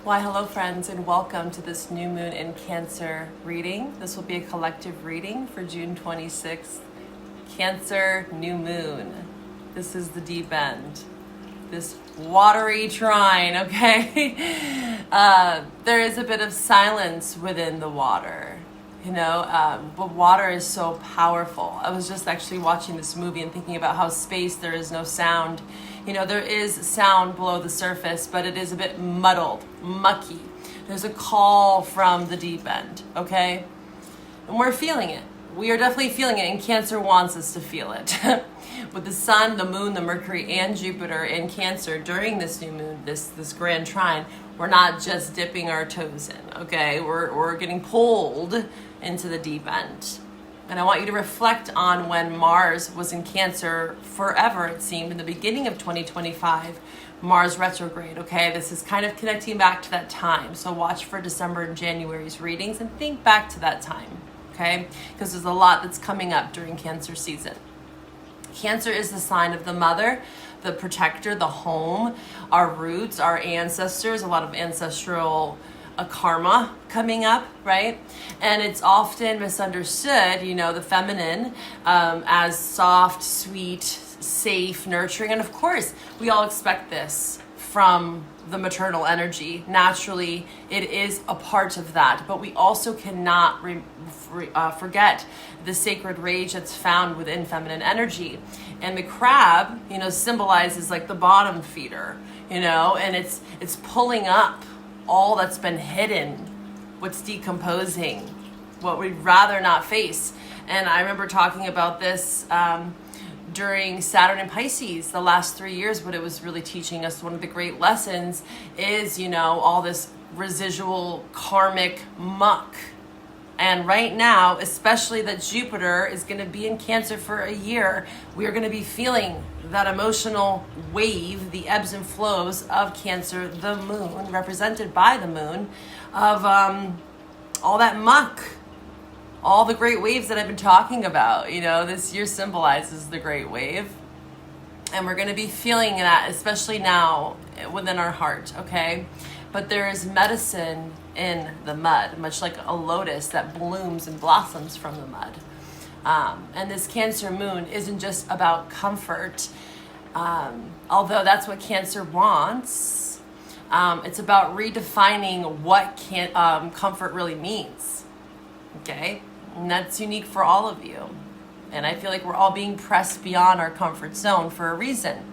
Why, hello friends, and welcome to this new moon in Cancer reading. This will be a collective reading for June 26th. Cancer new moon. This is the deep end. This watery trine, okay? There is a bit of silence within the water. But water is so powerful. I was just actually watching this movie and thinking about how space, there is no sound. There is sound below the surface, but it is a bit muddled, mucky. There's a call from the deep end, okay? And we're feeling it. We are definitely feeling it, and Cancer wants us to feel it. With the sun, the moon, the Mercury, and Jupiter in Cancer during this new moon, this grand trine, we're not just dipping our toes in, okay? We're getting pulled into the deep end. And I want you to reflect on when Mars was in Cancer forever, it seemed, in the beginning of 2025, Mars retrograde, okay? This is kind of connecting back to that time. So watch for December and January's readings and think back to that time, okay? Because there's a lot that's coming up during Cancer season. Cancer is the sign of the mother, the protector, the home, our roots, our ancestors, a lot of ancestral karma coming up, right? And it's often misunderstood, the feminine as soft, sweet, safe, nurturing. And of course, we all expect this from the maternal energy. Naturally, it is a part of that, but we also cannot forget the sacred rage that's found within feminine energy. And the crab, symbolizes like the bottom feeder, and it's pulling up all that's been hidden, what's decomposing, what we'd rather not face. And I remember talking about this during Saturn and Pisces the last 3 years. What it was really teaching us, one of the great lessons is, all this residual karmic muck. And right now, especially that Jupiter is going to be in Cancer for a year, we are going to be feeling that emotional wave, the ebbs and flows of Cancer, the moon, represented by the moon, of all that muck, all the great waves that I've been talking about. This year symbolizes the great wave. And we're going to be feeling that, especially now within our heart, okay? But there is medicine in the mud, much like a lotus that blooms and blossoms from the mud. And this Cancer moon isn't just about comfort, although that's what Cancer wants. It's about redefining what comfort really means, okay? And that's unique for all of you. And I feel like we're all being pressed beyond our comfort zone for a reason.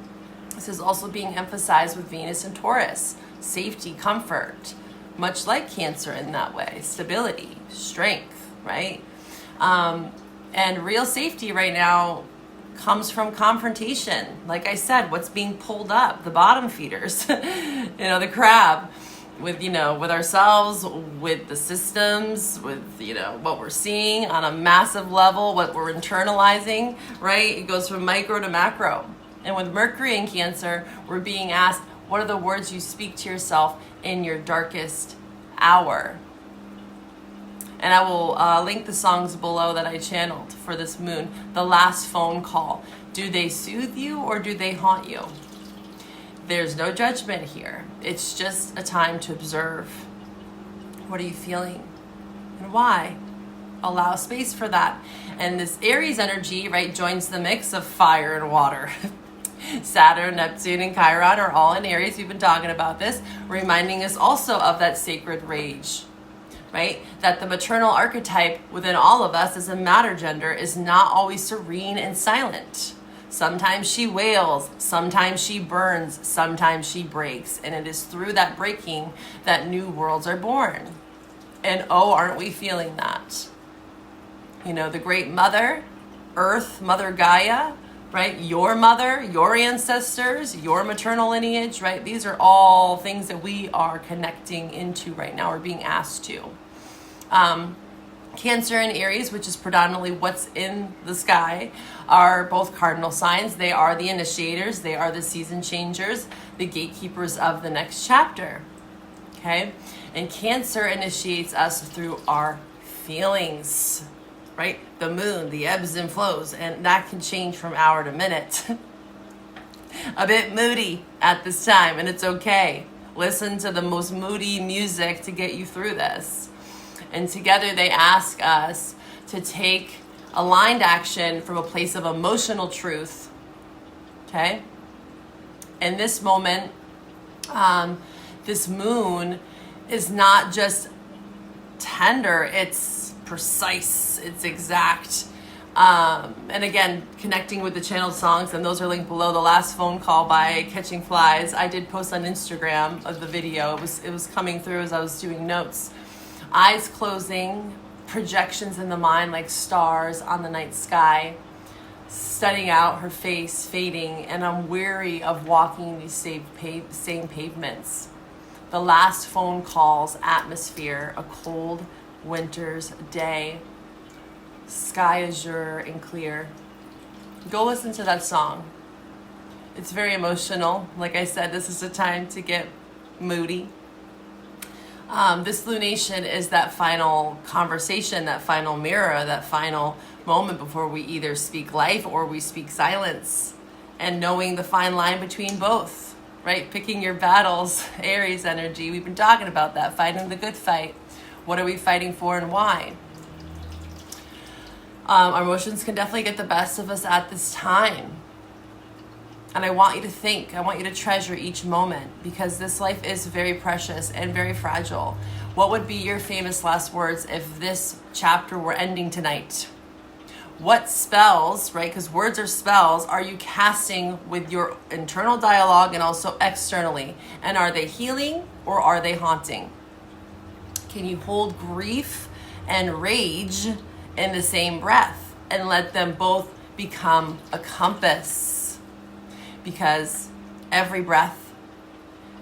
This is also being emphasized with Venus and Taurus. Safety, comfort, much like Cancer in that way. Stability, strength, right? And real safety right now comes from confrontation. Like I said, what's being pulled up, the bottom feeders, the crab, with ourselves, with the systems, with, what we're seeing on a massive level, what we're internalizing, right? It goes from micro to macro. And with Mercury in Cancer, we're being asked, what are the words you speak to yourself in your darkest hour? And I will link the songs below that I channeled for this moon. The Last Phone Call. Do they soothe you or do they haunt you? There's no judgment here. It's just a time to observe. What are you feeling? And why? Allow space for that. And this Aries energy, right, joins the mix of fire and water. Saturn, Neptune, and Chiron are all in Aries. We've been talking about this, reminding us also of that sacred rage, right? That the maternal archetype within all of us as a matter gender is not always serene and silent. Sometimes she wails, sometimes she burns, sometimes she breaks. And it is through that breaking that new worlds are born. And oh, aren't we feeling that? The great mother, Earth, Mother Gaia, right? Your mother, your ancestors, your maternal lineage, right? These are all things that we are connecting into right now, or being asked to. Cancer and Aries, which is predominantly what's in the sky, are both cardinal signs. They are the initiators. They are the season changers, the gatekeepers of the next chapter, okay? And Cancer initiates us through our feelings, right? The moon, the ebbs and flows, and that can change from hour to minute. A bit moody at this time, and it's okay. listen to the most moody music to get you through this. And together they ask us to take aligned action from a place of emotional truth. Okay? In this moment, this moon is not just tender, it's precise, it's exact. And again, connecting with the channeled songs, and those are linked below. The last phone call by Catching Flies, I did post on Instagram of the video. It was coming through as I was doing notes. Eyes closing, projections in the mind like stars on the night sky, studying out her face fading, and I'm weary of walking these same pavements. The last phone call's atmosphere, a cold winter's day, sky azure and clear. Go listen to that song. It's very emotional. Like I said, this is a time to get moody. This lunation is that final conversation, that final mirror, that final moment before we either speak life or we speak silence, and knowing the fine line between both, right? Picking your battles, Aries energy. We've been talking about that, fighting the good fight. What are we fighting for and why? Our emotions can definitely get the best of us at this time. And I want you to think, I want you to treasure each moment, because this life is very precious and very fragile. What would be your famous last words if this chapter were ending tonight? What spells, right, because words are spells, are you casting with your internal dialogue and also externally? And are they healing or are they haunting? Can you hold grief and rage in the same breath and let them both become a compass? Because every breath,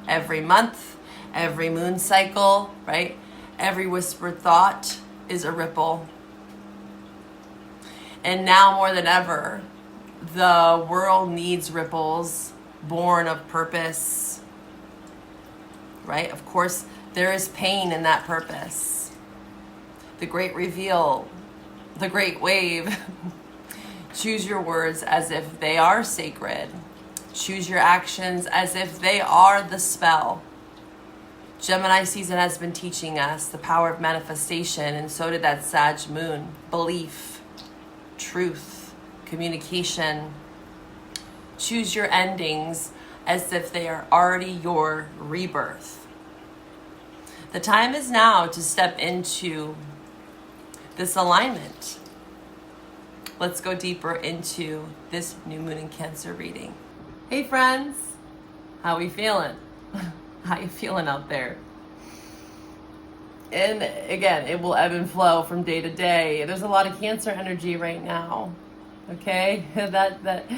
every month, every moon cycle, right? Every whispered thought is a ripple. And now more than ever, the world needs ripples born of purpose, right? Of course, there is pain in that purpose. The great reveal, the great wave. Choose your words as if they are sacred. Choose your actions as if they are the spell. Gemini season has been teaching us the power of manifestation, and so did that Sag moon. Belief, truth, communication. Choose your endings as if they are already your rebirth. The time is now to step into this alignment. Let's go deeper into this new moon in Cancer reading. Hey friends, how we feeling? How you feeling out there? And again, it will ebb and flow from day to day. There's a lot of Cancer energy right now. Okay, that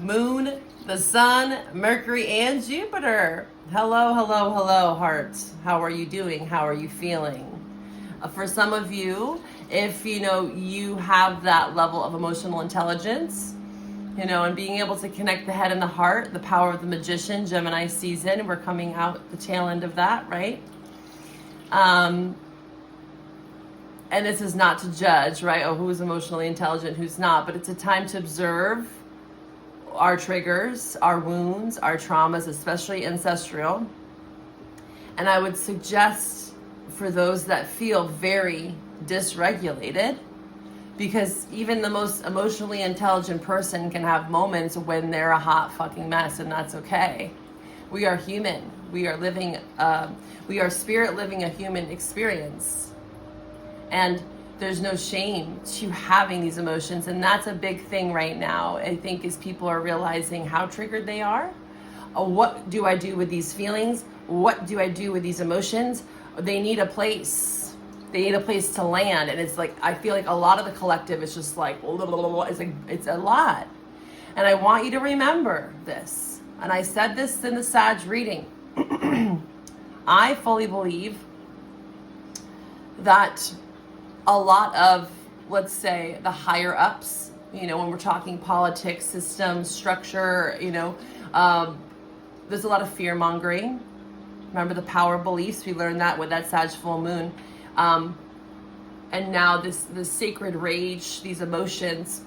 moon, the sun, Mercury, and Jupiter. Hello, hello, hello, hearts. How are you doing? How are you feeling? For some of you, if you have that level of emotional intelligence, and being able to connect the head and the heart, the power of the magician, Gemini season, we're coming out the tail end of that, right? And this is not to judge, right? Oh, who's emotionally intelligent, who's not, but it's a time to observe our triggers, our wounds, our traumas, especially ancestral. And I would suggest for those that feel very dysregulated, because even the most emotionally intelligent person can have moments when they're a hot fucking mess, and that's okay. We are human. We are living, we are spirit living a human experience. And there's no shame to having these emotions. And that's a big thing right now, I think, is people are realizing how triggered they are. What do I do with these feelings? What do I do with these emotions? They need a place. They need a place to land. And it's like, I feel like a lot of the collective is just like, it's a lot. And I want you to remember this. And I said this in the Sag reading. I fully believe that a lot of, let's say, the higher ups, when we're talking politics, system, structure, there's a lot of fear mongering. Remember the power of beliefs? We learned that with that Sag full moon. And now this sacred rage, these emotions,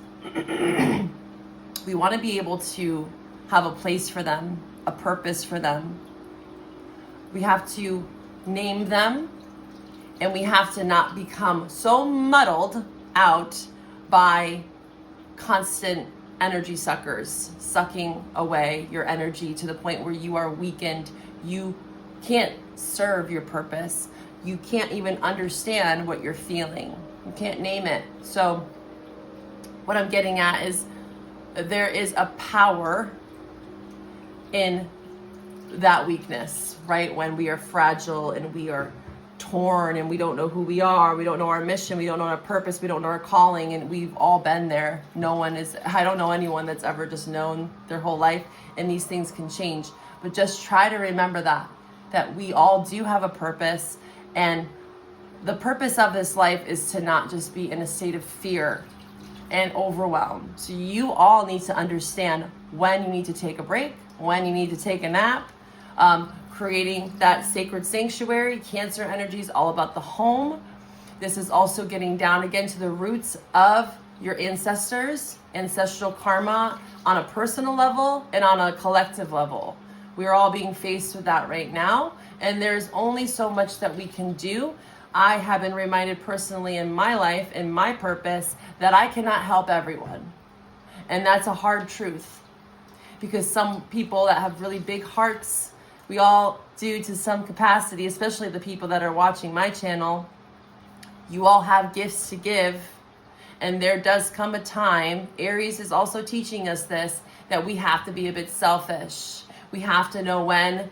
we want to be able to have a place for them, a purpose for them, We have to name them, and we have to not become so muddled out by constant energy suckers sucking away your energy to the point where you are weakened. You can't serve your purpose. You can't even understand what you're feeling. You can't name it. So what I'm getting at is there is a power in that weakness, right? When we are fragile and we are torn and we don't know who we are, we don't know our mission, we don't know our purpose, we don't know our calling, and we've all been there. I don't know anyone that's ever just known their whole life, and these things can change. But just try to remember that we all do have a purpose, and the purpose of this life is to not just be in a state of fear and overwhelm. So you all need to understand when you need to take a break, when you need to take a nap. Creating that sacred sanctuary. Cancer energy is all about the home. This is also getting down again to the roots of your ancestors, ancestral karma on a personal level and on a collective level. We're all being faced with that right now, and there's only so much that we can do. I have been reminded personally in my life, in my purpose, that I cannot help everyone. And that's a hard truth, because some people that have really big hearts, we all do to some capacity, especially the people that are watching my channel. You all have gifts to give, and there does come a time, Aries is also teaching us this, that we have to be a bit selfish. We have to know when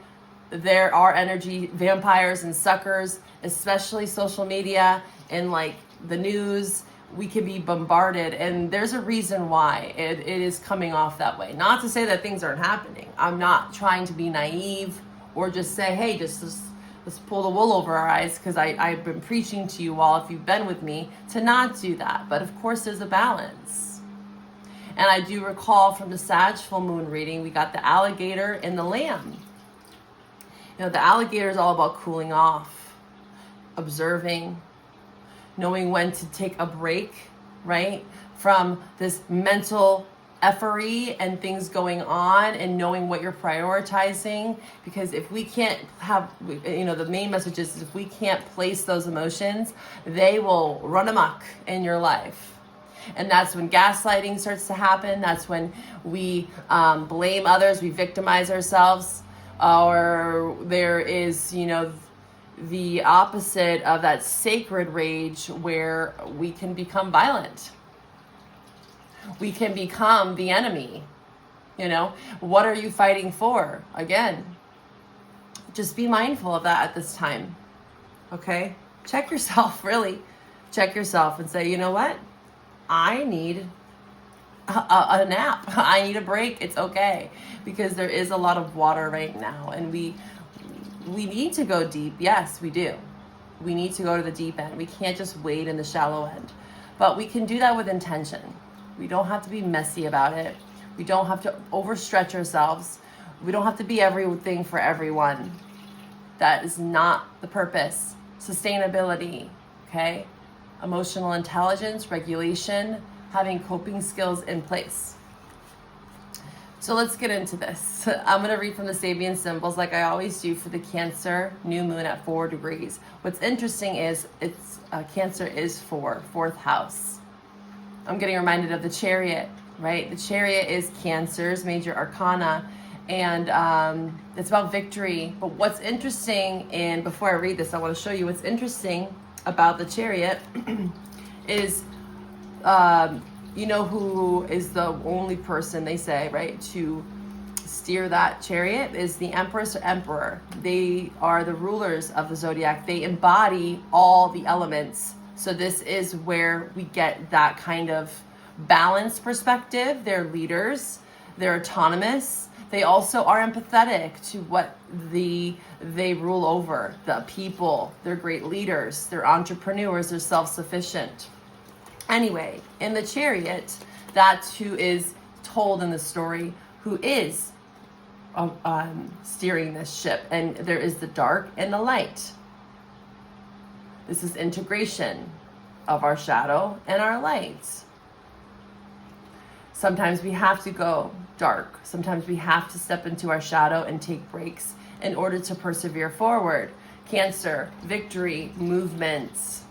there are energy vampires and suckers, especially social media and like the news. We can be bombarded, and there's a reason why it is coming off that way. Not to say that things aren't happening. I'm not trying to be naive or just say, hey, let's pull the wool over our eyes, because I've been preaching to you all, if you've been with me, to not do that. But of course there's a balance. And I do recall from the Sag full moon reading, we got the alligator and the lamb. You know, the alligator is all about cooling off, observing, knowing when to take a break, right? From this mental effery and things going on, and knowing what you're prioritizing. Because if we can't have, the main message is if we can't place those emotions, they will run amok in your life. And that's when gaslighting starts to happen. That's when we blame others, we victimize ourselves, or there is, the opposite of that sacred rage where we can become violent. We can become the enemy. What are you fighting for? Again, just be mindful of that at this time. Okay? Check yourself, really. Check yourself and say, you know what? I need a nap. I need a break. It's okay. Because there is a lot of water right now, and we need to go deep. Yes, we do. We need to go to the deep end. We can't just wade in the shallow end. But we can do that with intention. We don't have to be messy about it. We don't have to overstretch ourselves. We don't have to be everything for everyone. That is not the purpose. Sustainability, okay? Emotional intelligence, regulation, having coping skills in place. So let's get into this. I'm going to read from the Sabian symbols like I always do for the Cancer new moon at 4 degrees. What's interesting is Cancer is fourth house. I'm getting reminded of the Chariot, right? The Chariot is Cancer's major arcana, and it's about victory. But what's interesting, and before I read this, I want to show you what's interesting about the Chariot is, who is the only person, they say, right, to steer that chariot is the Empress or Emperor. They are the rulers of the zodiac. They embody all the elements. So this is where we get that kind of balanced perspective. They're leaders. They're autonomous. They also are empathetic to what they rule over, the people. They're great leaders. They're entrepreneurs. They're self-sufficient. Anyway, in the Chariot, that's who is told in the story who is steering this ship. And there is the dark and the light. This is integration of our shadow and our light. Sometimes we have to go dark. Sometimes we have to step into our shadow and take breaks in order to persevere forward. Cancer, victory, movements.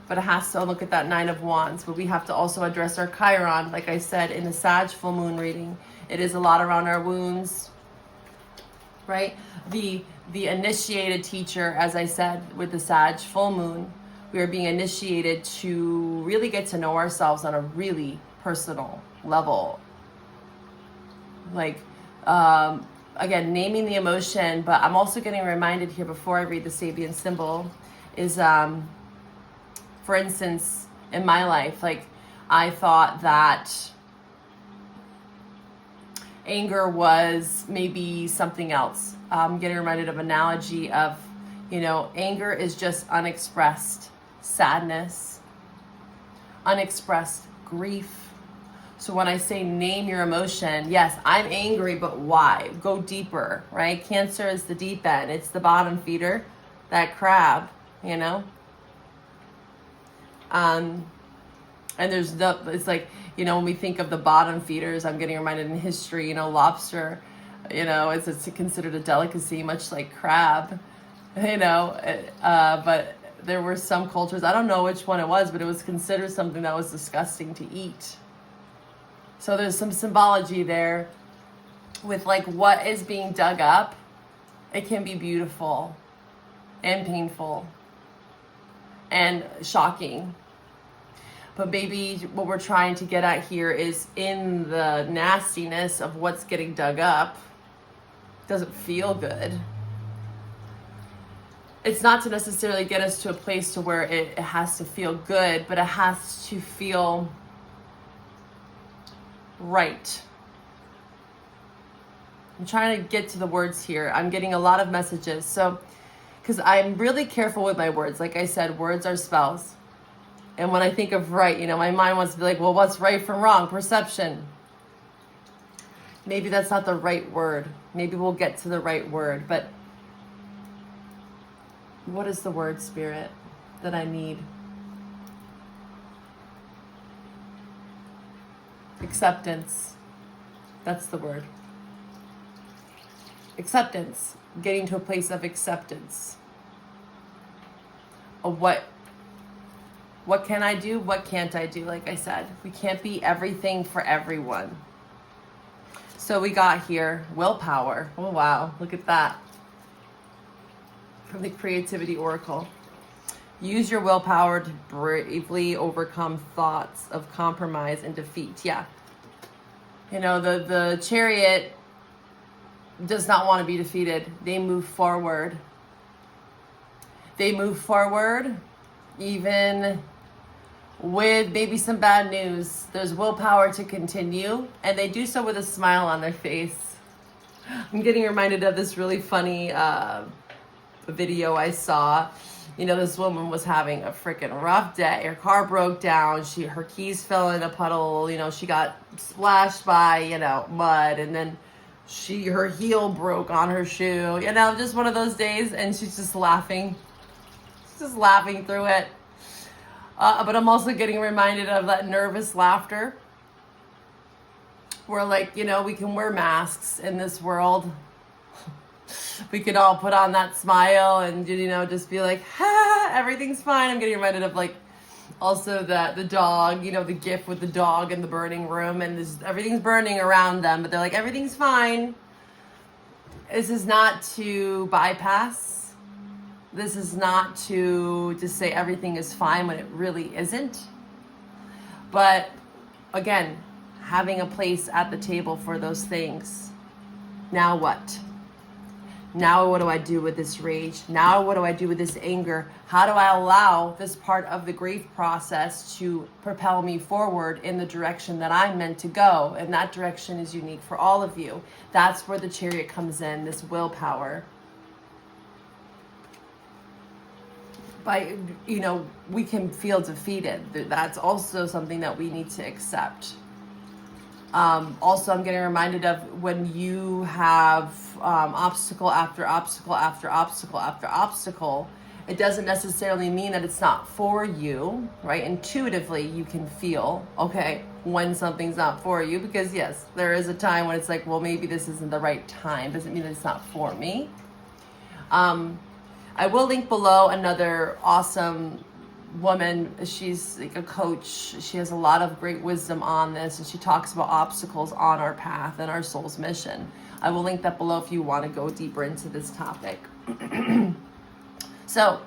But it has to look at that Nine of Wands. But we have to also address our Chiron, like I said, in the Sag full moon reading. It is a lot around our wounds, right? The initiated teacher, as I said, with the Sag full moon, we are being initiated to really get to know ourselves on a really personal level. Like, again, naming the emotion, but I'm also getting reminded here before I read the Sabian symbol is, for instance, in my life, like I thought that anger was maybe something else. I'm getting reminded of an analogy of, anger is just unexpressed sadness, unexpressed grief. So when I say name your emotion, yes, I'm angry, but why? Go deeper, right? Cancer is the deep end. It's the bottom feeder, that crab, and it's like, when we think of the bottom feeders, I'm getting reminded in history, lobster, it's considered a delicacy, much like crab, but there were some cultures, I don't know which one it was, but it was considered something that was disgusting to eat. So there's some symbology there with like what is being dug up. It can be beautiful and painful and shocking. But maybe what we're trying to get at here is in the nastiness of what's getting dug up, doesn't feel good. It's not to necessarily get us to a place to where it has to feel good, but it has to feel right. I'm trying to get to the words here. I'm getting a lot of messages. So, because I'm really careful with my words. Like I said, words are spells. And when I think of right, my mind wants to be like, well, what's right from wrong? Perception. Maybe that's not the right word. Maybe we'll get to the right word. But what is the word, Spirit, that I need? Acceptance. That's the word. Acceptance. Getting to a place of acceptance. Of what can I do? What can't I do? Like I said, we can't be everything for everyone. So we got here willpower. Oh, wow. Look at that. From the Creativity Oracle. Use your willpower to bravely overcome thoughts of compromise and defeat. Yeah. The Chariot does not want to be defeated. They move forward. They move forward even with maybe some bad news. There's willpower to continue, and they do so with a smile on their face. I'm getting reminded of this really funny video I saw. This woman was having a freaking rough day. Her car broke down. Her keys fell in a puddle. She got splashed by, mud, and then her heel broke on her shoe. Just one of those days, and she's just laughing. She's just laughing through it. But I'm also getting reminded of that nervous laughter. Where we can wear masks in this world. We could all put on that smile and, just be like, ha, everything's fine. I'm getting reminded of also the dog, the gif with the dog in the burning room, and everything's burning around them, but they're like, everything's fine. This is not to bypass. This is not to just say everything is fine when it really isn't. But again, having a place at the table for those things. Now what? Now what do I do with this rage? Now what do I do with this anger? How do I allow this part of the grief process to propel me forward in the direction that I'm meant to go? And that direction is unique for all of you. That's where the Chariot comes in, this willpower. We can feel defeated. That's also something that we need to accept. Also, I'm getting reminded of when you have obstacle after obstacle after obstacle after obstacle, It doesn't necessarily mean that it's not for you, right? Intuitively, you can feel, okay, when something's not for you, because yes, there is a time when it's like, well, maybe this isn't the right time. Doesn't mean that it's not for me. I will link below another awesome woman. She's like a coach. She has a lot of great wisdom on this, and she talks about obstacles on our path and our soul's mission. I will link that below if you want to go deeper into this topic. So,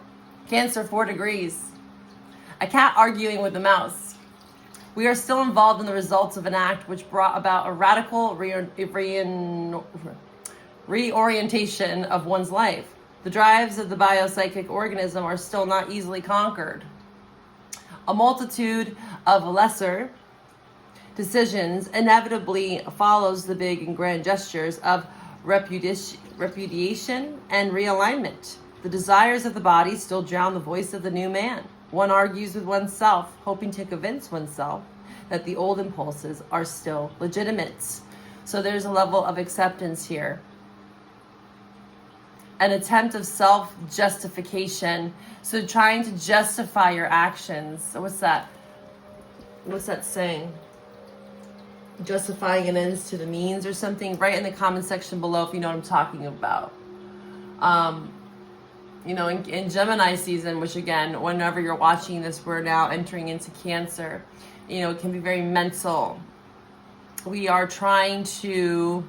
Cancer, 4 degrees. A cat arguing with a mouse. We are still involved in the results of an act which brought about a radical reorientation of one's life. The drives of the biopsychic organism are still not easily conquered. A multitude of lesser decisions inevitably follows the big and grand gestures of repudiation and realignment. The desires of the body still drown the voice of the new man. One argues with oneself, hoping to convince oneself that the old impulses are still legitimate. So there's a level of acceptance here. An attempt of self-justification. So trying to justify your actions. So what's that? What's that saying? Justifying an ends to the means or something. Write in the comment section below if you know what I'm talking about. You know, in Gemini season, which again, whenever you're watching this, we're now entering into Cancer. You know, it can be very mental. We are trying to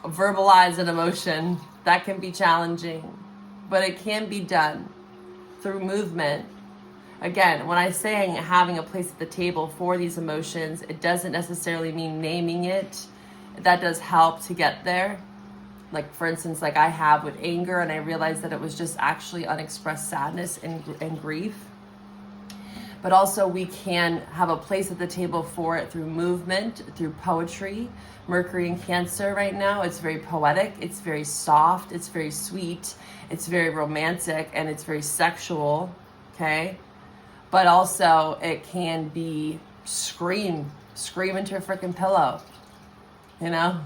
verbalize an emotion. That can be challenging, but it can be done through movement. Again, when I say having a place at the table for these emotions, it doesn't necessarily mean naming it. That does help to get there. Like, for instance, like I have with anger, and I realized that it was just actually unexpressed sadness and grief. But also we can have a place at the table for it through movement, through poetry. Mercury in Cancer right now, it's very poetic, it's very soft, it's very sweet, it's very romantic, and it's very sexual, okay? But also it can be scream into a freaking pillow, you know?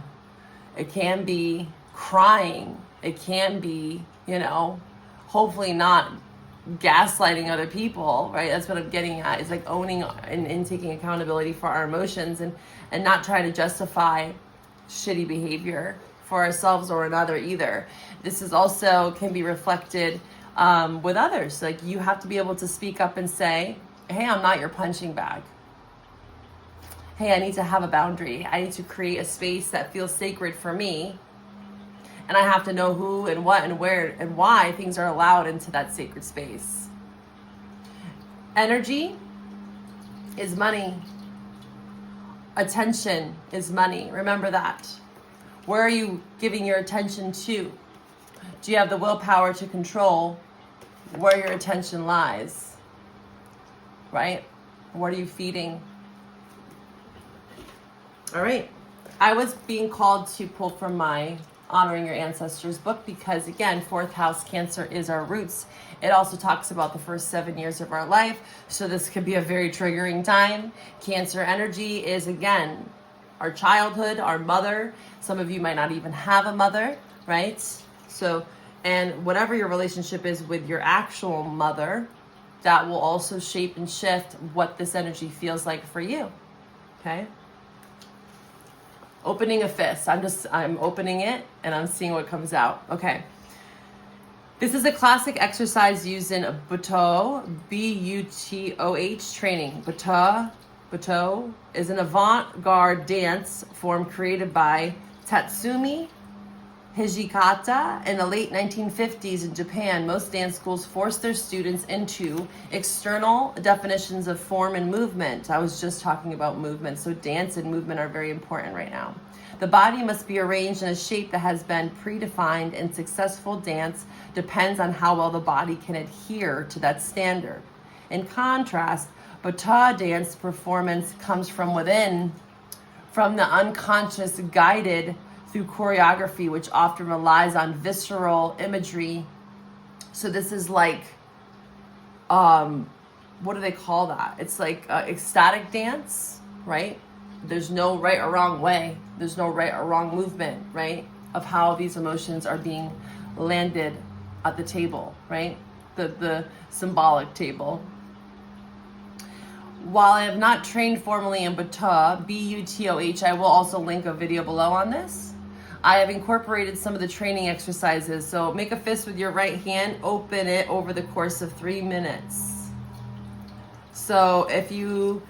It can be crying. It can be, you know, hopefully not gaslighting other people, right? That's what I'm getting at. It's like owning and taking accountability for our emotions and not trying to justify shitty behavior for ourselves or another either. This is also can be reflected with others. Like, you have to be able to speak up and say, hey, I'm not your punching bag. Hey, I need to have a boundary. I need to create a space that feels sacred for me. And I have to know who and what and where and why things are allowed into that sacred space. Energy is money. Attention is money. Remember that. Where are you giving your attention to? Do you have the willpower to control where your attention lies? Right? What are you feeding? All right. I was being called to pull from my Honoring Your Ancestors book because, again, 4th house Cancer is our roots. It also talks about the first 7 years of our life. So this could be a very triggering time. Cancer energy is, again, our childhood, our mother. Some of you might not even have a mother, right? So, and whatever your relationship is with your actual mother, that will also shape and shift what this energy feels like for you, okay? Opening a fist. I'm opening it and I'm seeing what comes out. Okay. This is a classic exercise used in BOTUH, B-U-T-O-H training. BOTUH is an avant-garde dance form created by Tatsumi Hijikata in the late 1950s in Japan. Most dance schools force their students into external definitions of form and movement. I was just talking about movement, so dance and movement are very important right now. The body must be arranged in a shape that has been predefined, and successful dance depends on how well the body can adhere to that standard. In contrast, BOTUH dance performance comes from within, from the unconscious, guided through choreography, which often relies on visceral imagery. So this is like, what do they call that? It's like ecstatic dance, right? There's no right or wrong way. There's no right or wrong movement, right? Of how these emotions are being landed at the table, right? The symbolic table. While I have not trained formally in BOTUH, B-U-T-O-H, I will also link a video below on this. I have incorporated some of the training exercises. So make a fist with your right hand, open it over the course of 3 minutes. So if you've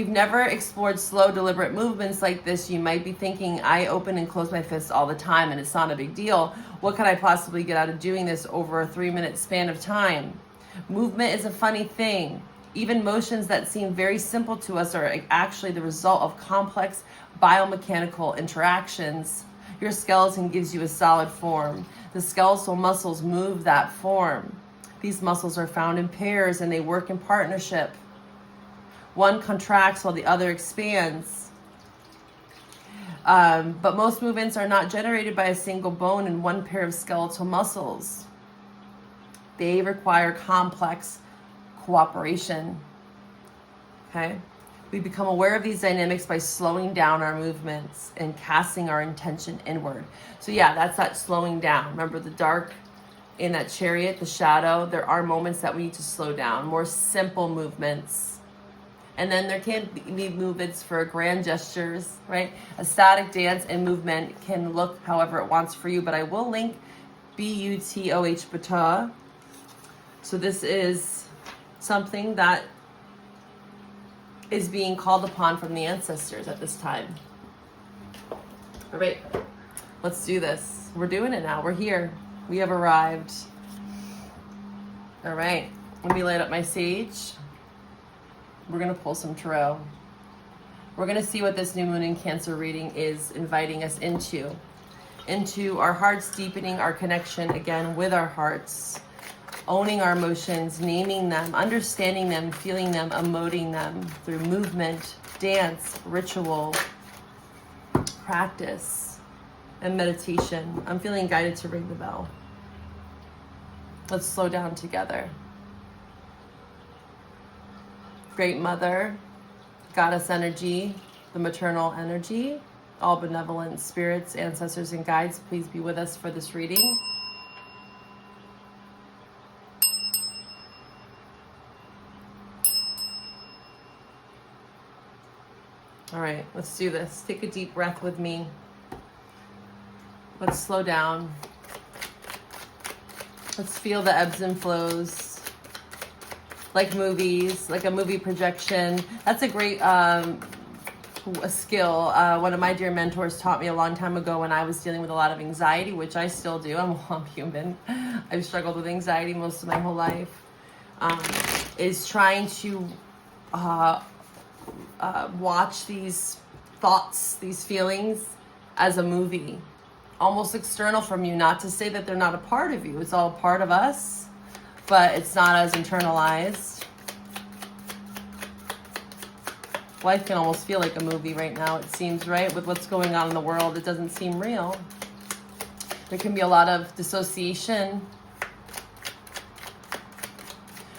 never explored slow, deliberate movements like this, you might be thinking, I open and close my fists all the time and it's not a big deal. What could I possibly get out of doing this over a 3-minute span of time? Movement is a funny thing. Even motions that seem very simple to us are actually the result of complex biomechanical interactions. Your skeleton gives you a solid form. The skeletal muscles move that form. These muscles are found in pairs and they work in partnership. One contracts while the other expands. But most movements are not generated by a single bone and one pair of skeletal muscles. They require complex cooperation. Okay? We become aware of these dynamics by slowing down our movements and casting our intention inward. So yeah, that's that slowing down. Remember the dark in that chariot, the shadow? There are moments that we need to slow down, more simple movements. And then there can be movements for grand gestures, right? A static dance and movement can look however it wants for you, but I will link B-U-T-O-H, BOTUH. So this is something that is being called upon from the ancestors at this time. All right, let's do this. We're doing it now. We're here. We have arrived. All right, let me light up my sage. We're going to pull some tarot. We're going to see what this new moon in Cancer reading is inviting us into our hearts, deepening our connection again with our hearts, owning our emotions, naming them, understanding them, feeling them, emoting them through movement, dance, ritual, practice, and meditation. I'm feeling guided to ring the bell. Let's slow down together. Great Mother, Goddess energy, the maternal energy, all benevolent spirits, ancestors, and guides, please be with us for this reading. All right, let's do this. Take a deep breath with me. Let's slow down. Let's feel the ebbs and flows. Like movies, like a movie projection. That's a great skill. One of my dear mentors taught me a long time ago when I was dealing with a lot of anxiety, which I still do. I'm human. I've struggled with anxiety most of my whole life. Is trying to watch these thoughts, these feelings as a movie, almost external from you. Not to say that they're not a part of you. It's all a part of us, but it's not as internalized. Life can almost feel like a movie right now, it seems, right? With what's going on in the world, it doesn't seem real. There can be a lot of dissociation.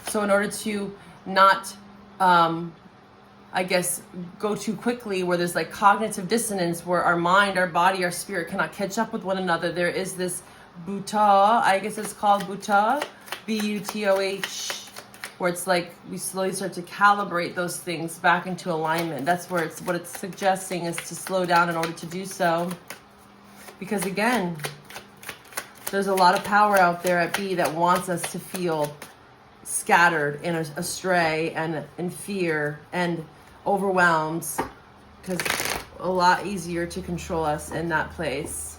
So in order to not, I guess, go too quickly where there's like cognitive dissonance, where our mind, our body, our spirit cannot catch up with one another, there is this BOTUH, I guess it's called BOTUH, B-U-T-O-H, where it's like we slowly start to calibrate those things back into alignment. That's where what it's suggesting is to slow down in order to do so. Because again, there's a lot of power out there at B that wants us to feel scattered and astray and in fear and overwhelmed, because a lot easier to control us in that place.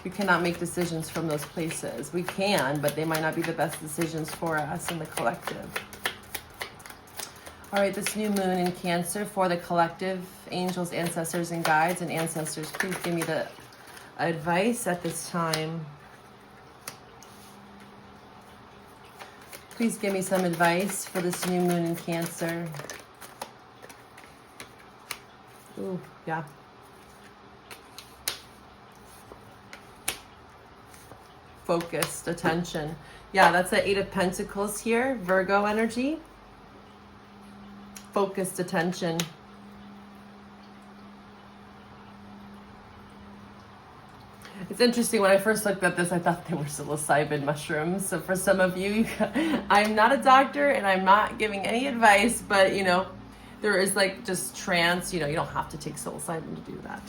We cannot make decisions from those places. We can, but they might not be the best decisions for us in the collective. All right, this new moon in Cancer for the collective, angels, ancestors, and guides. And ancestors, please give me the advice at this time. Please give me some advice for this new moon in Cancer. Ooh, yeah. Focused attention. Yeah, that's the 8 of Pentacles here, Virgo energy. Focused attention. It's interesting, when I first looked at this, I thought they were psilocybin mushrooms. So for some of you, I'm not a doctor and I'm not giving any advice, but you know, there is like just trance, you know, you don't have to take psilocybin to do that.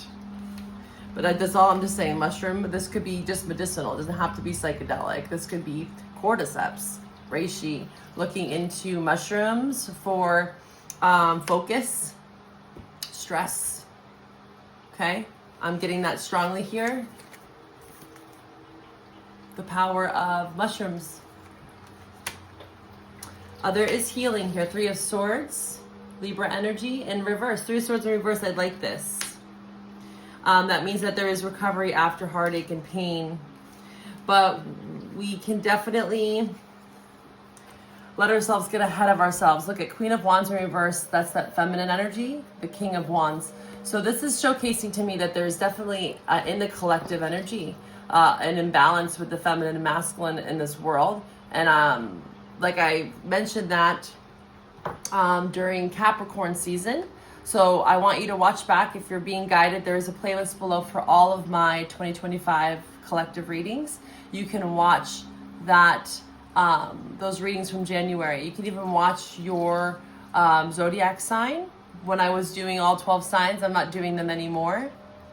But that's all I'm just saying, mushroom, this could be just medicinal. It doesn't have to be psychedelic. This could be cordyceps, reishi, looking into mushrooms for focus, stress, okay? I'm getting that strongly here. The power of mushrooms. There is healing here. 3 of Swords, Libra energy in reverse. 3 of Swords in reverse, I'd like this. That means that there is recovery after heartache and pain. But we can definitely let ourselves get ahead of ourselves. Look at Queen of Wands in reverse. That's that feminine energy, the King of Wands. So this is showcasing to me that there's definitely in the collective energy an imbalance with the feminine and masculine in this world. And like I mentioned that during Capricorn season. So I want you to watch back if you're being guided. There is a playlist below for all of my 2025 collective readings. You can watch that, those readings from January. You can even watch your zodiac sign. When I was doing all 12 signs, I'm not doing them anymore,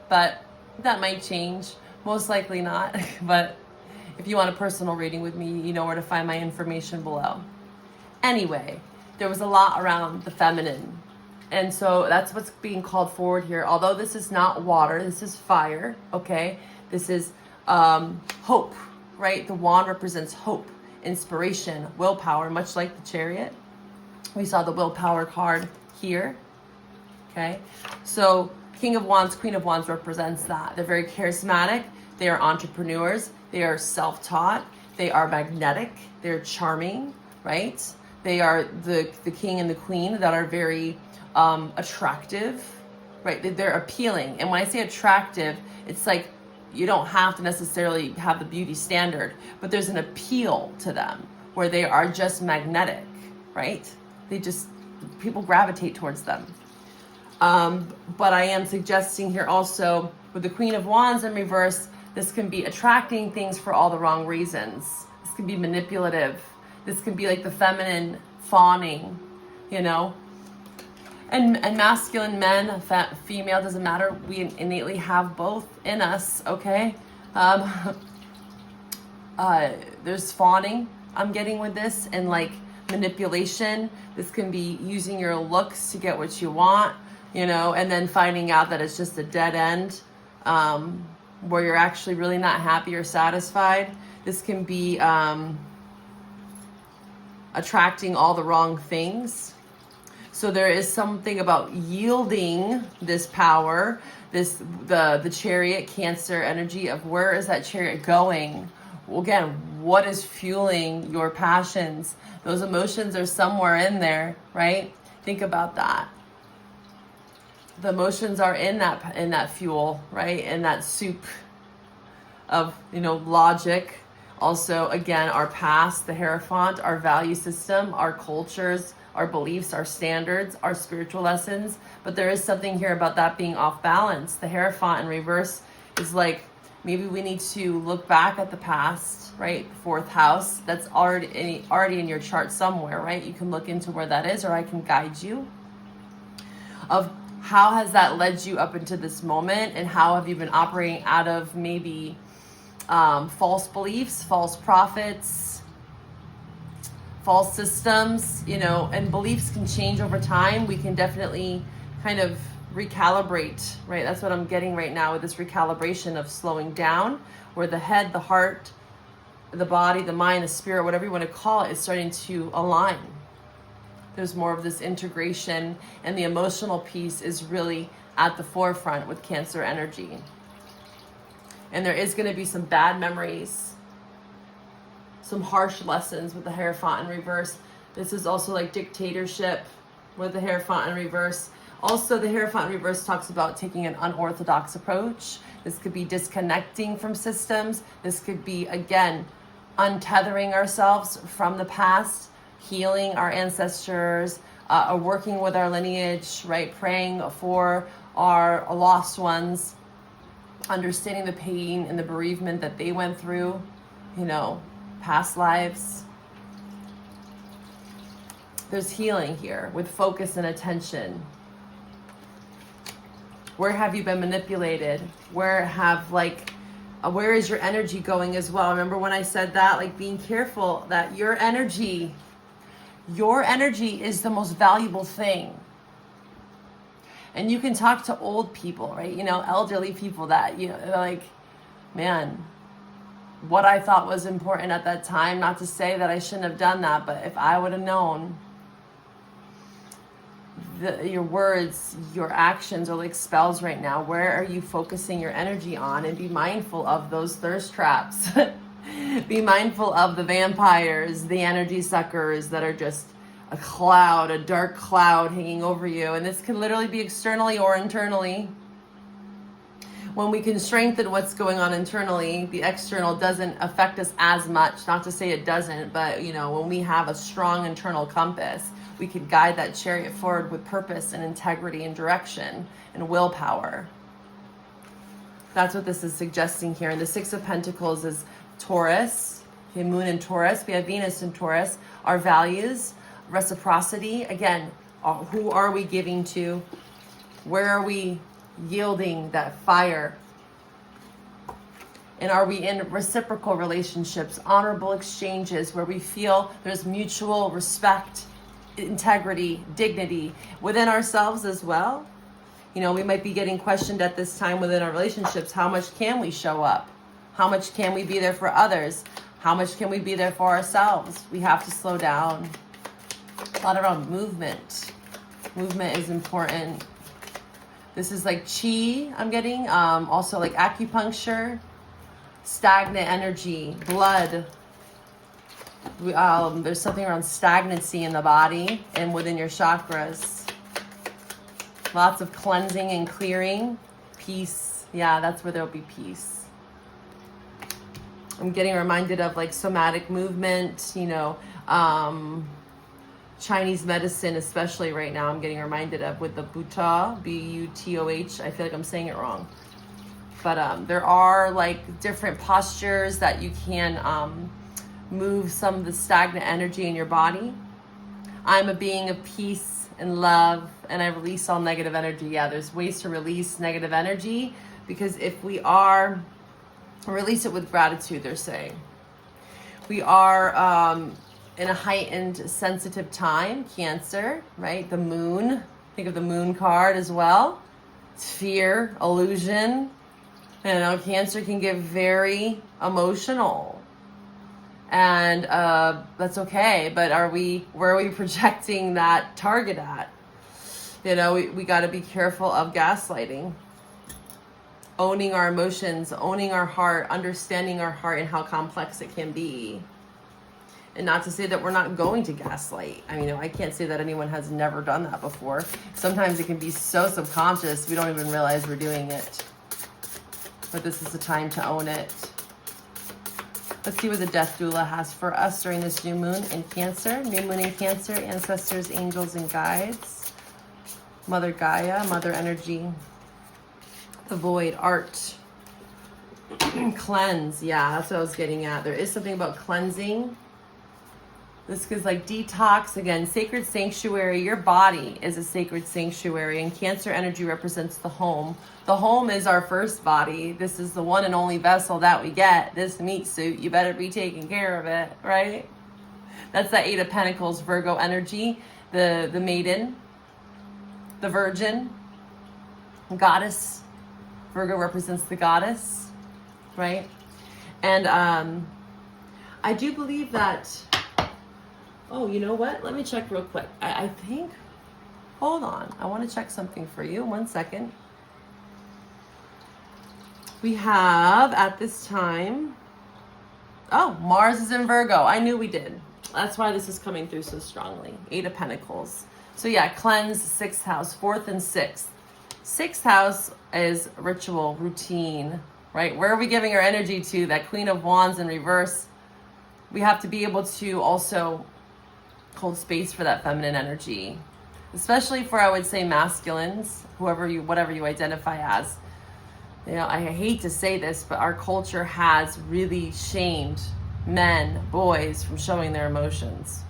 but that might change. Most likely not, but if you want a personal reading with me, you know where to find my information below. Anyway, there was a lot around the feminine. And so that's what's being called forward here. Although this is not water, this is fire, okay? This is hope, right? The wand represents hope, inspiration, willpower, much like the Chariot. We saw the willpower card here, okay? So King of Wands, Queen of Wands represents that. They're very charismatic. They are entrepreneurs. They are self-taught. They are magnetic. They're charming, right? They are the king and the queen that are very attractive, right? They're appealing. And when I say attractive, it's like you don't have to necessarily have the beauty standard, but there's an appeal to them where they are just magnetic, right? People gravitate towards them. But I am suggesting here also with the Queen of Wands in reverse, this can be attracting things for all the wrong reasons. This can be manipulative. This can be like the feminine fawning, you know? And masculine men, female, doesn't matter. We innately have both in us, okay? There's fawning I'm getting with this, and like manipulation. This can be using your looks to get what you want, you know, and then finding out that it's just a dead end, where you're actually really not happy or satisfied. This can be attracting all the wrong things. So there is something about yielding this power, the Chariot, Cancer energy of where is that Chariot going? Well, again, what is fueling your passions? Those emotions are somewhere in there, right? Think about that. The emotions are in that fuel, right? In that soup of, you know, logic. Also, again, our past, the Hierophant, our value system, our cultures, our beliefs, our standards, our spiritual lessons. But there is something here about that being off balance. The Hierophant in reverse is like, maybe we need to look back at the past, right? 4th house, that's already in your chart somewhere, right? You can look into where that is, or I can guide you of how has that led you up into this moment, and how have you been operating out of maybe false beliefs, false prophets, false systems, you know, and beliefs can change over time. We can definitely kind of recalibrate, right? That's what I'm getting right now with this recalibration of slowing down, where the head, the heart, the body, the mind, the spirit, whatever you want to call it, is starting to align. There's more of this integration, and the emotional piece is really at the forefront with Cancer energy. And there is going to be some bad memories, some harsh lessons with the Hierophant in reverse. This is also like dictatorship with the Hierophant in reverse. Also, the Hierophant in reverse talks about taking an unorthodox approach. This could be disconnecting from systems. This could be, again, untethering ourselves from the past, healing our ancestors, working with our lineage, right? Praying for our lost ones. understanding the pain and the bereavement that they went through, you know, past lives. There's healing here with focus and attention. Where have you been manipulated? Where is your energy going as well? Remember when I said that, like being careful that your energy is the most valuable thing. And you can talk to old people, right? You know, elderly people that, you know, they're like, man, what I thought was important at that time, not to say that I shouldn't have done that, but if I would have known, your words, your actions are like spells right now. Where are you focusing your energy on? And be mindful of those thirst traps. Be mindful of the vampires, the energy suckers that are just a cloud, a dark cloud hanging over you. And this can literally be externally or internally. When we can strengthen what's going on internally, the external doesn't affect us as much. Not to say it doesn't, but you know, when we have a strong internal compass, we can guide that chariot forward with purpose and integrity and direction and willpower. That's what this is suggesting here. And the Six of Pentacles is Taurus, okay, Moon in Taurus. We have Venus in Taurus. Our values, reciprocity. Again, who are we giving to? Where are we yielding that fire? And are we in reciprocal relationships, honorable exchanges where we feel there's mutual respect, integrity, dignity within ourselves as well? You know, we might be getting questioned at this time within our relationships. How much can we show up? How much can we be there for others? How much can we be there for ourselves? We have to slow down. A lot around movement. Movement is important. This is like chi I'm getting. Also like acupuncture, stagnant energy, blood. There's something around stagnancy in the body and within your chakras. Lots of cleansing and clearing. Peace. Yeah, that's where there'll be peace. I'm getting reminded of like somatic movement, you know, Chinese medicine, especially right now, I'm getting reminded of with the BOTUH, B-U-T-O-H. I feel like I'm saying it wrong. But there are like different postures that you can move some of the stagnant energy in your body. I'm a being of peace and love, and I release all negative energy. Yeah, there's ways to release negative energy, because if we are, release it with gratitude, they're saying. We are in a heightened sensitive time, Cancer, right? The moon, think of the moon card as well. It's fear, illusion. You know, Cancer can get very emotional. And that's okay, but where are we projecting that target at? You know, we got to be careful of gaslighting. Owning our emotions, owning our heart, understanding our heart and how complex it can be. And not to say that we're not going to gaslight. I mean, I can't say that anyone has never done that before. Sometimes it can be so subconscious, we don't even realize we're doing it. But this is the time to own it. Let's see what the Death Doula has for us during this new moon in Cancer. New moon in Cancer, ancestors, angels, and guides. Mother Gaia, Mother Energy. The Void, art. Cleanse, yeah, that's what I was getting at. There is something about cleansing. This is like detox, again, sacred sanctuary. Your body is a sacred sanctuary, and Cancer energy represents the home. The home is our first body. This is the one and only vessel that we get, this meat suit. You better be taking care of it, right? That's that Eight of Pentacles, Virgo energy, the maiden, the virgin, goddess. Virgo represents the goddess, right? And I do believe that, oh, you know what? Let me check real quick. I think, hold on. I want to check something for you. 1 second. We have, at this time, oh, Mars is in Virgo. I knew we did. That's why this is coming through so strongly. Eight of Pentacles. So yeah, cleanse, 6th house, 4th and 6th. 6th house is ritual, routine, right? Where are we giving our energy to? That Queen of Wands in reverse. We have to be able to also hold space for that feminine energy, especially for, I would say, masculines, whatever you identify as. You know, I hate to say this, but our culture has really shamed men, boys, from showing their emotions.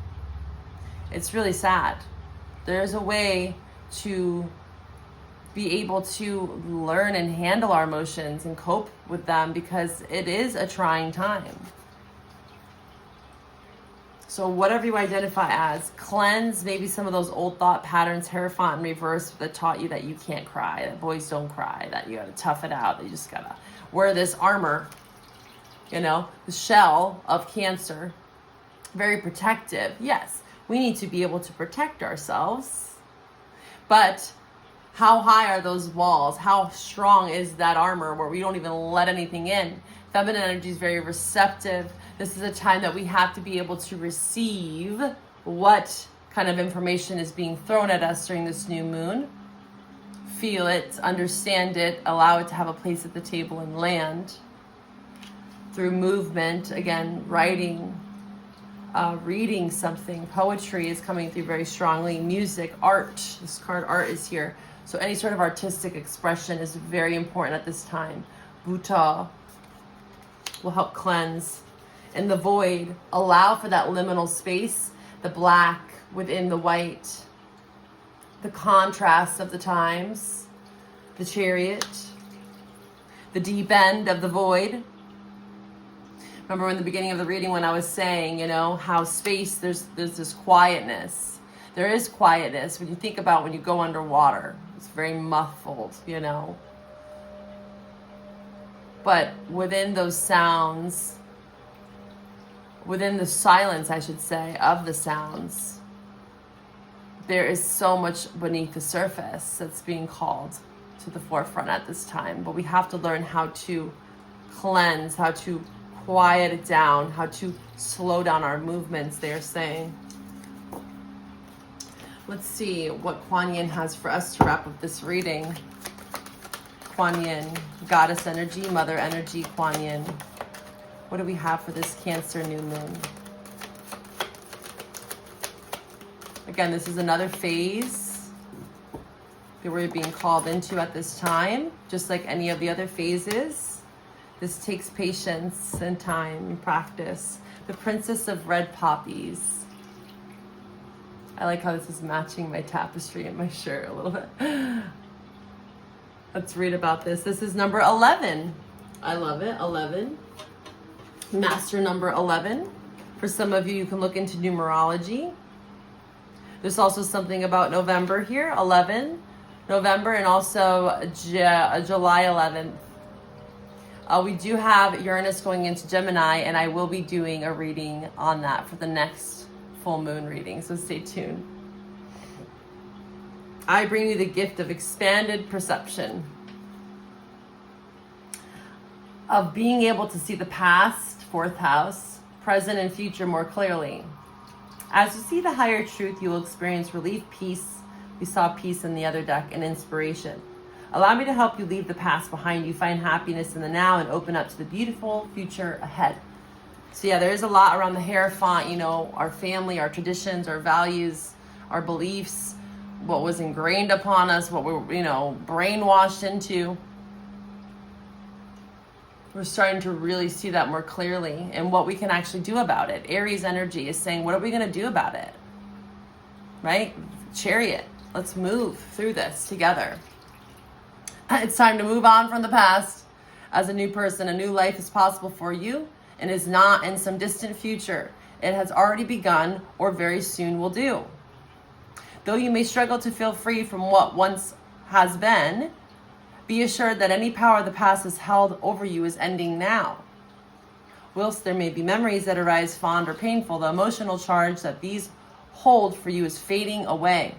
It's really sad. There's a way to be able to learn and handle our emotions and cope with them, because it is a trying time. So whatever you identify as, cleanse maybe some of those old thought patterns, Hierophant in reverse, that taught you that you can't cry, that boys don't cry, that you gotta tough it out, that you just gotta wear this armor, you know, the shell of Cancer. Very protective. Yes, we need to be able to protect ourselves, but how high are those walls? How strong is that armor where we don't even let anything in? Feminine energy is very receptive. This is a time that we have to be able to receive what kind of information is being thrown at us during this new moon. Feel it, understand it, allow it to have a place at the table and land. Through movement, again, writing, reading something, poetry is coming through very strongly. Music, art, this card art is here. So any sort of artistic expression is very important at this time. BOTUH will help cleanse. In the void, allow for that liminal space, the black within the white, the contrast of the times, the Chariot, the deep end of the void. Remember in the beginning of the reading when I was saying, you know, how space, there's this quietness. There is quietness when you think about when you go underwater. It's very muffled, you know. But within those sounds, within the silence, I should say, of the sounds, there is so much beneath the surface that's being called to the forefront at this time. But we have to learn how to cleanse, how to quiet it down, how to slow down our movements, they're saying. Let's see what Kuan Yin has for us to wrap up this reading. Kuan Yin, Goddess energy, Mother energy, Kuan Yin. What do we have for this Cancer new moon? Again, this is another phase that we're being called into at this time, just like any of the other phases. This takes patience and time and practice. The Princess of Red Poppies. I like how this is matching my tapestry and my shirt a little bit. Let's read about this. This is number 11. I love it. 11. Master number 11. For some of you, you can look into numerology. There's also something about November here, 11. November, and also July 11th. We do have Uranus going into Gemini, and I will be doing a reading on that for the next full moon reading, so stay tuned. I bring you the gift of expanded perception, of being able to see the past, 4th house, present and future more clearly. As you see the higher truth, you will experience relief, peace. We saw peace in the other deck, and inspiration. Allow me to help you leave the past behind you, find happiness in the now, and open up to the beautiful future ahead. So yeah, there is a lot around the Hierophant, you know, our family, our traditions, our values, our beliefs, what was ingrained upon us, what we're, you know, brainwashed into. We're starting to really see that more clearly and what we can actually do about it. Aries energy is saying, what are we going to do about it? Right? Chariot. Let's move through this together. It's time to move on from the past. As a new person, a new life is possible for you and is not in some distant future. It has already begun or very soon will do. Though you may struggle to feel free from what once has been, be assured that any power the past has held over you is ending now. Whilst there may be memories that arise fond or painful, the emotional charge that these hold for you is fading away.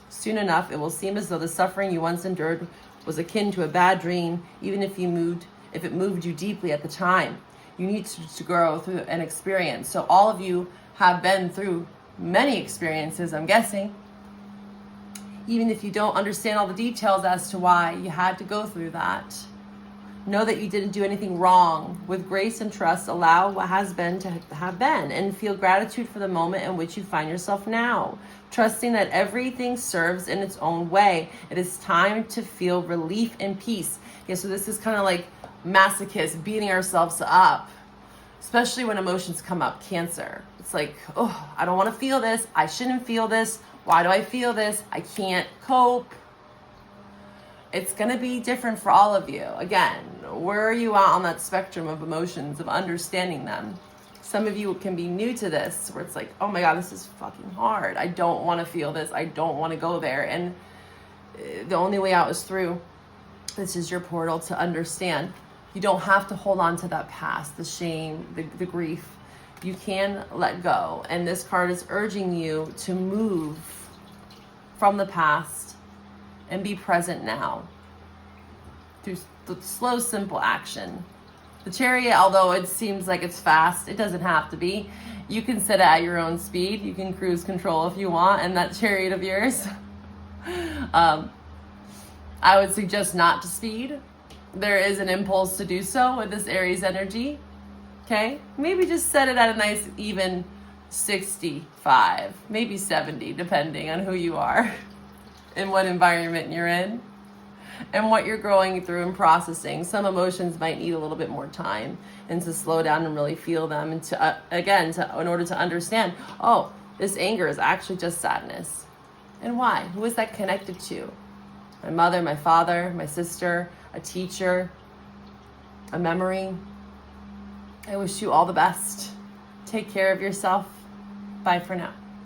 Soon enough, it will seem as though the suffering you once endured was akin to a bad dream, even if it moved you deeply at the time. You need to grow through an experience. So all of you have been through many experiences, I'm guessing. Even if you don't understand all the details as to why you had to go through that, know that you didn't do anything wrong. With grace and trust, allow what has been to have been, and feel gratitude for the moment in which you find yourself now, trusting that everything serves in its own way. It is time to feel relief and peace. Okay, so this is kind of like masochist, beating ourselves up, especially when emotions come up. Cancer. It's like, oh, I don't want to feel this. I shouldn't feel this. Why do I feel this? I can't cope. It's going to be different for all of you. Again, where are you at on that spectrum of emotions, of understanding them? Some of you can be new to this, where it's like, oh my God, this is fucking hard. I don't want to feel this. I don't want to go there. And the only way out is through. This is your portal to understand. You don't have to hold on to that past, the shame, the grief. You can let go. And this card is urging you to move from the past and be present now through the slow, simple action. The Chariot, although it seems like it's fast, it doesn't have to be. You can set it at your own speed. You can cruise control if you want, and that Chariot of yours. I would suggest not to speed. There is an impulse to do so with this Aries energy. Okay? Maybe just set it at a nice even 65, maybe 70, depending on who you are and what environment you're in and what you're going through and processing. Some emotions might need a little bit more time and to slow down and really feel them, and to in order to understand, oh, this anger is actually just sadness. And why? Who is that connected to? My mother, my father, my sister, a teacher, a memory. I wish you all the best. Take care of yourself. Bye for now.